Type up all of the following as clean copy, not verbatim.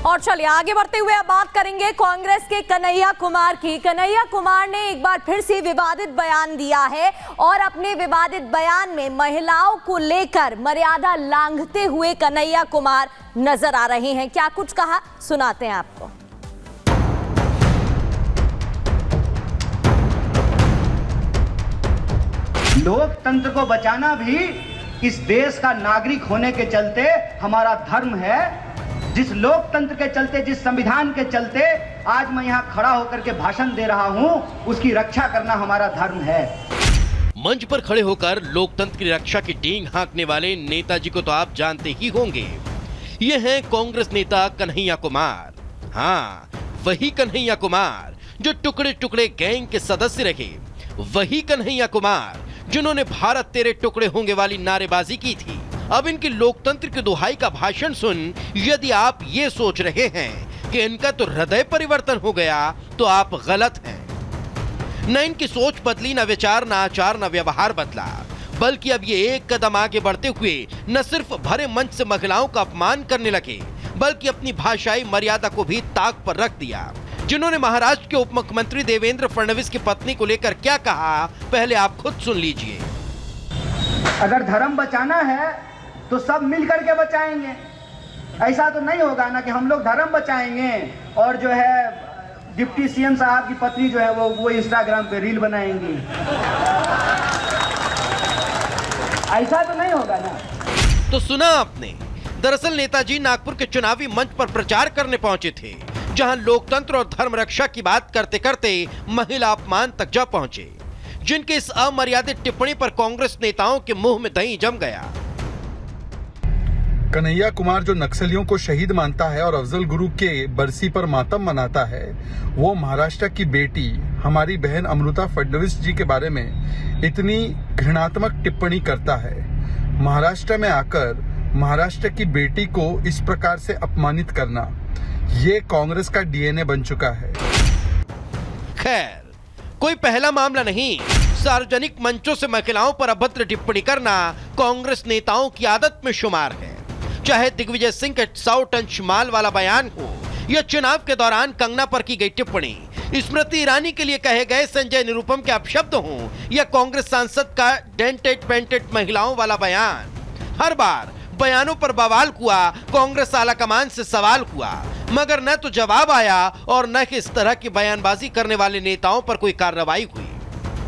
और चलिए आगे बढ़ते हुए अब बात करेंगे कांग्रेस के कन्हैया कुमार की। कन्हैया कुमार ने एक बार फिर से विवादित बयान दिया है और अपने विवादित बयान में महिलाओं को लेकर मर्यादा लांघते हुए कन्हैया कुमार नजर आ रहे हैं। क्या कुछ कहा, सुनाते हैं आपको। लोकतंत्र को बचाना भी इस देश का नागरिक होने के चलते हमारा धर्म है। जिस लोकतंत्र के चलते, जिस संविधान के चलते आज मैं यहाँ खड़ा होकर के भाषण दे रहा हूँ, उसकी रक्षा करना हमारा धर्म है। मंच पर खड़े होकर लोकतंत्र की रक्षा की डींग हाँकने वाले नेताजी को तो आप जानते ही होंगे। ये हैं कांग्रेस नेता कन्हैया कुमार। हाँ, वही कन्हैया कुमार जो टुकड़े टुकड़े गैंग के सदस्य रहे, वही कन्हैया कुमार जिन्होंने भारत तेरे टुकड़े होंगे वाली नारेबाजी की थी। अब इनकी लोकतंत्र की दुहाई का भाषण सुन यदि आप ये सोच रहे हैं कि इनका तो हृदय परिवर्तन हो गया, तो आप गलत हैं। न इनकी सोच बदली, न विचार, न आचार, न व्यवहार बदला, बल्कि अब ये एक कदम आगे बढ़ते हुए न सिर्फ भरे मंच से महिलाओं का अपमान करने लगे, बल्कि अपनी भाषाई मर्यादा को भी ताक पर रख दिया। जिन्होंने महाराष्ट्र के उप मुख्यमंत्री देवेंद्र फडणवीस की पत्नी को लेकर क्या कहा, पहले आप खुद सुन लीजिए। अगर धर्म बचाना है तो सब मिल करके बचाएंगे। ऐसा तो नहीं होगा ना कि हम लोग धर्म बचाएंगे और जो है डिप्टी सीएम साहब की पत्नी जो है वो इंस्टाग्राम पे रील बनाएंगी। ऐसा तो नहीं होगा ना। तो सुना आपने, दरअसल नेताजी नागपुर के चुनावी मंच पर प्रचार करने पहुंचे थे, जहां लोकतंत्र और धर्म रक्षा की बात करते करते महिला अपमान तक जा पहुंचे, जिनके इस अमर्यादित टिप्पणी पर कांग्रेस नेताओं के मुंह में दही जम गया। कन्हैया कुमार जो नक्सलियों को शहीद मानता है और अफजल गुरु के बरसी पर मातम मनाता है, वो महाराष्ट्र की बेटी हमारी बहन अमृता फडणवीस जी के बारे में इतनी घृणात्मक टिप्पणी करता है। महाराष्ट्र में आकर महाराष्ट्र की बेटी को इस प्रकार से अपमानित करना, ये कांग्रेस का डीएनए बन चुका है। खैर, कोई पहला मामला नहीं। सार्वजनिक मंचों से महिलाओं पर अभद्र टिप्पणी करना कांग्रेस नेताओं की आदत में शुमार है। चाहे दिग्विजय सिंह के 100 टन माल वाला बयान हो, या चुनाव के दौरान कंगना पर की गई टिप्पणी, स्मृति ईरानी के लिए कहे गए संजय निरुपम के अपशब्द हों, या कांग्रेस सांसद का डेंटेड पेंटेड महिलाओं वाला बयान, हर बार बयानों पर बवाल हुआ। कांग्रेस आला कमान से सवाल हुआ, मगर न तो जवाब आया और न ही इस तरह की बयानबाजी करने वाले नेताओं पर कोई कार्रवाई हुई,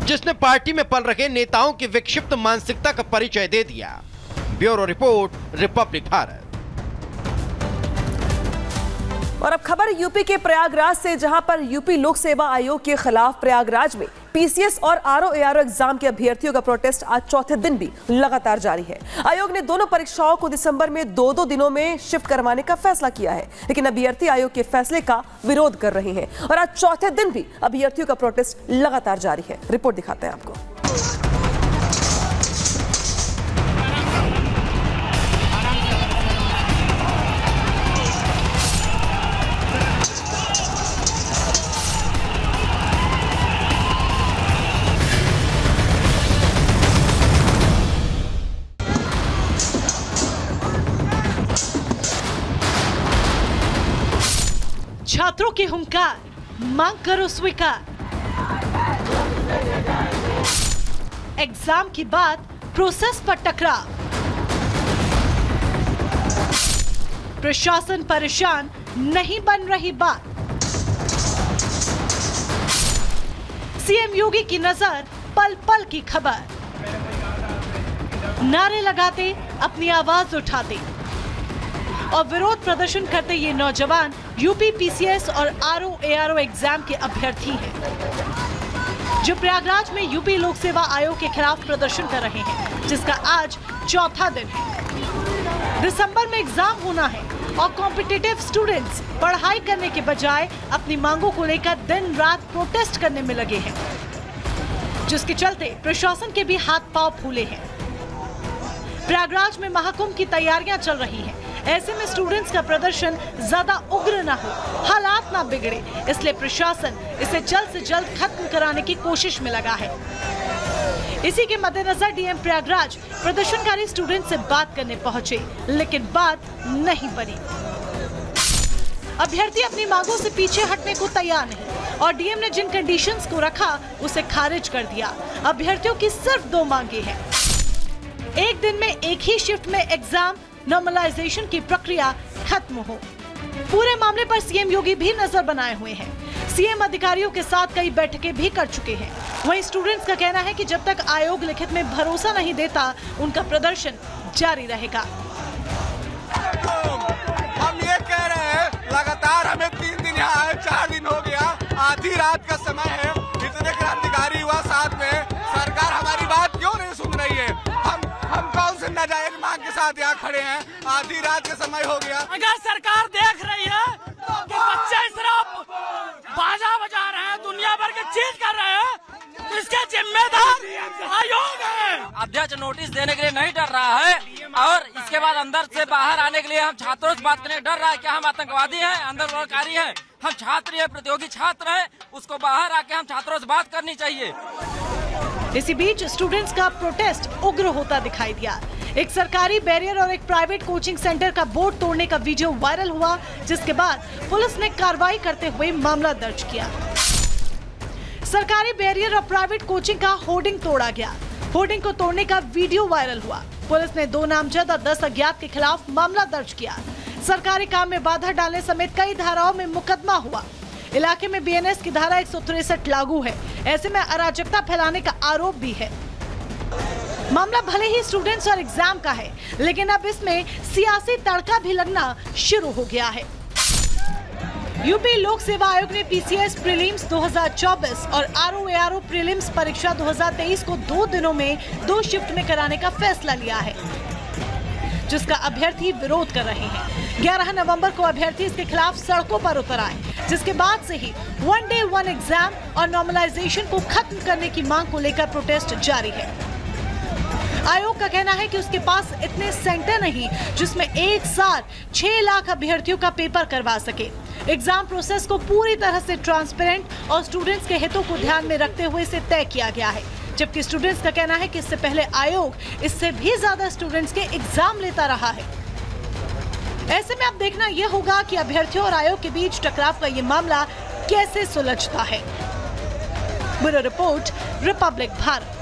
जिसने पार्टी में पल रहे नेताओं की विक्षिप्त मानसिकता का परिचय दे दिया। Bureau report, Republic Bharat. और अब खबर यूपी के प्रयागराज से, जहां पर यूपी लोक सेवा आयोग के खिलाफ प्रयागराज में पीसीएस और आरओ एग्जाम के अभ्यर्थियों का प्रोटेस्ट आज चौथे दिन भी लगातार जारी है। आयोग ने दोनों परीक्षाओं को दिसंबर में 2-2 दिनों में शिफ्ट करवाने का फैसला किया है, लेकिन अभ्यर्थी आयोग के फैसले का विरोध कर रहे हैं और आज चौथे दिन भी अभ्यर्थियों का प्रोटेस्ट लगातार जारी है। रिपोर्ट दिखाते हैं आपको। छात्रों के हुंकार, मांग करो स्वीकार। एग्जाम की बात, प्रोसेस पर टकराव। प्रशासन परेशान, नहीं बन रही बात। सीएम योगी की नजर, पल पल की खबर। नारे लगाते, अपनी आवाज उठाते और विरोध प्रदर्शन करते ये नौजवान यूपी पीसीएस और आरओ एग्जाम के अभ्यर्थी हैं, जो प्रयागराज में यूपी लोक सेवा आयोग के खिलाफ प्रदर्शन कर रहे हैं, जिसका आज चौथा दिन है। दिसंबर में एग्जाम होना है और कॉम्पिटिटिव स्टूडेंट्स पढ़ाई करने के बजाय अपनी मांगों को लेकर दिन रात प्रोटेस्ट करने में लगे हैं, जिसके चलते प्रशासन के भी हाथ पांव फूले हैं। प्रयागराज में महाकुंभ की तैयारियां चल रही हैं। ऐसे में स्टूडेंट्स का प्रदर्शन ज्यादा उग्र ना हो, हालात ना बिगड़े, इसलिए प्रशासन इसे जल्द से जल्द खत्म कराने की कोशिश में लगा है। इसी के मद्देनजर डीएम प्रयागराज प्रदर्शनकारी स्टूडेंट से बात करने पहुंचे, लेकिन बात नहीं बनी। अभ्यर्थी अपनी मांगों से पीछे हटने को तैयार नहीं और डीएम ने जिन कंडीशंस को रखा उसे खारिज कर दिया। अभ्यर्थियों की सिर्फ 2 मांगे हैं। एक दिन में एक ही शिफ्ट में एग्जाम नॉर्मलाइजेशन की प्रक्रिया खत्म हो। पूरे मामले पर सीएम योगी भी नजर बनाए हुए हैं। सीएम अधिकारियों के साथ कई बैठकें भी कर चुके हैं। वहीं स्टूडेंट्स का कहना है कि जब तक आयोग लिखित में भरोसा नहीं देता उनका प्रदर्शन जारी रहेगा। हम ये कह रहे हैं, लगातार हमें 3 दिन यहाँ आए, 4 दिन हो गया, आधी रात का समय है, इतने क्रांतिकारी हुआ साथ में, सरकार हमारी बात क्यों नहीं सुन रही है? हम कौन से नाजायज मांग के साथ यहाँ खड़े हैं? आधी रात का समय हो गया। अगर सरकार देख रही है कि बच्चे सिर्फ बाजा बजा रहे हैं, दुनिया भर की चीज कर रहे हैं, तो इसके जिम्मेदार आयोग है। अध्यक्ष नोटिस देने के लिए नहीं डर रहा है और इसके बाद अंदर से बाहर आने के लिए हम छात्रों से बात करने डर रहा है। क्या हम आतंकवादी हैं, आंदोलनकारी हैं? हम छात्र हैं, प्रतियोगी छात्र हैं, उसको बाहर आके हम छात्रों से बात करनी चाहिए। इसी बीच स्टूडेंट्स का प्रोटेस्ट उग्र होता दिखाई दिया। एक सरकारी बैरियर और एक प्राइवेट कोचिंग सेंटर का बोर्ड तोड़ने का वीडियो वायरल हुआ, जिसके बाद पुलिस ने कार्रवाई करते हुए मामला दर्ज किया। सरकारी बैरियर और प्राइवेट कोचिंग का होर्डिंग तोड़ा गया। होर्डिंग को तोड़ने का वीडियो वायरल हुआ। पुलिस ने 2 नामजद और 10 अज्ञात के खिलाफ मामला दर्ज किया। सरकारी काम में बाधा डालने समेत कई धाराओं में मुकदमा हुआ। इलाके में बीएनएस की धारा 163 लागू है। ऐसे में अराजकता फैलाने का आरोप भी है। मामला भले ही स्टूडेंट्स और एग्जाम का है, लेकिन अब इसमें सियासी तड़का भी लगना शुरू हो गया है। यूपी लोक सेवा आयोग ने पीसीएस प्रीलिम्स 2024 और आरओ प्रीलिम्स परीक्षा 2023 को 2 दिनों में 2 शिफ्ट में कराने का फैसला लिया है, जिसका अभ्यर्थी विरोध कर रहे हैं। 11 नवंबर को अभ्यर्थी इसके खिलाफ सड़कों पर उतर आए, जिसके बाद से ही 1 डे 1 एग्जाम और नॉर्मलाइजेशन को खत्म करने की मांग को लेकर प्रोटेस्ट जारी है। आयोग का कहना है कि उसके पास इतने सेंटर नहीं जिसमें एक साथ 6 लाख अभ्यर्थियों का पेपर करवा सके। एग्जाम प्रोसेस को पूरी तरह से ट्रांसपेरेंट और स्टूडेंट्स के हितों को ध्यान में रखते हुए इसे तय किया गया है, जबकि स्टूडेंट्स का कहना है कि इससे पहले आयोग इससे भी ज्यादा स्टूडेंट्स के एग्जाम लेता रहा है। ऐसे में अब देखना यह होगा कि अभ्यर्थियों और आयोग के बीच टकराव का ये मामला कैसे सुलझता है। Bureau report, Republic Bharat.